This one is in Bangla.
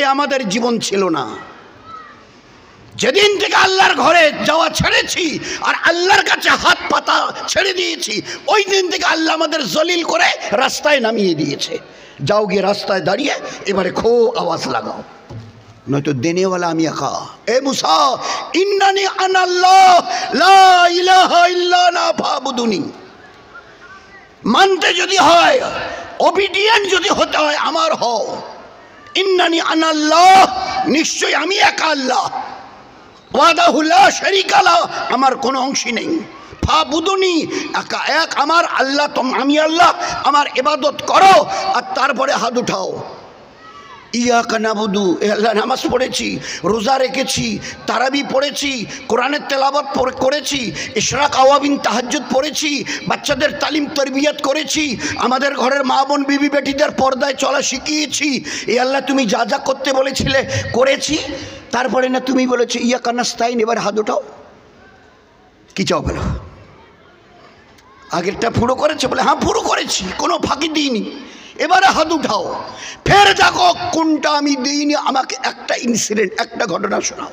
এ আমাদের জীবন ছিল না। যেদিন থেকে আল্লাহর ঘরে যাওয়া ছেড়েছি আর আল্লাহর কাছে হাত পাতা ছেড়ে দিয়েছি, ওই দিন থেকে আল্লাহ আমাদের জলিল করে রাস্তায় নামিয়ে দিয়েছে। যাও গিয়ে রাস্তায় দাঁড়িয়ে এবারে খুব আওয়াজ লাগাও, নয়তো দেনেওয়ালা আমি একা। এ মুসা, ইন্নানি আনাল্লাহ লা ইলাহা ইল্লা আনা ফাবুদুনি। মানতে যদি হয়, ওবিডিয়েন্ট যদি হতে হয়, আমার হও। ইন্নানি আনাল্লাহ, নিশ্চয় আমি একা আল্লাহ। ওয়াহদাহু লা শারীকা লাহ, আমার কোনো অংশী নেই। ফাবুদুনি, একা এক আমার আল্লাহ, আমি আল্লাহ, আমার ইবাদত করো। আর তারপরে হাত উঠাও। ইয়াকা নাবুদু, এ আল্লাহ নামাজ পড়েছি, রোজা রেখেছি, তারাবি পড়েছি, কোরআনের তেলাওয়াত করেছি, ইশরাক আওয়াবিন তাহাজ্জুদ পড়েছি, বাচ্চাদের তালিম তরবিয়ত করেছি, আমাদের ঘরের মা বোন বিবি বেটিদের পর্দায় চলা শিখিয়েছি। এ আল্লাহ তুমি যা যা করতে বলেছিলে করেছি। তারপরে না তুমি বলেছো ইয়াকা নাস্তাইন, এবার হাত উঠাও। কি চাও বলো? আগেরটা পুরো করেছে বলে হ্যাঁ পুরো করেছি, কোনো ফাঁকি দিইনি। এবারে হাত উঠাও, ফের দেখো কোনটা আমি দিইনি। আমাকে একটা ইনসিডেন্ট, একটা ঘটনা শোনাও।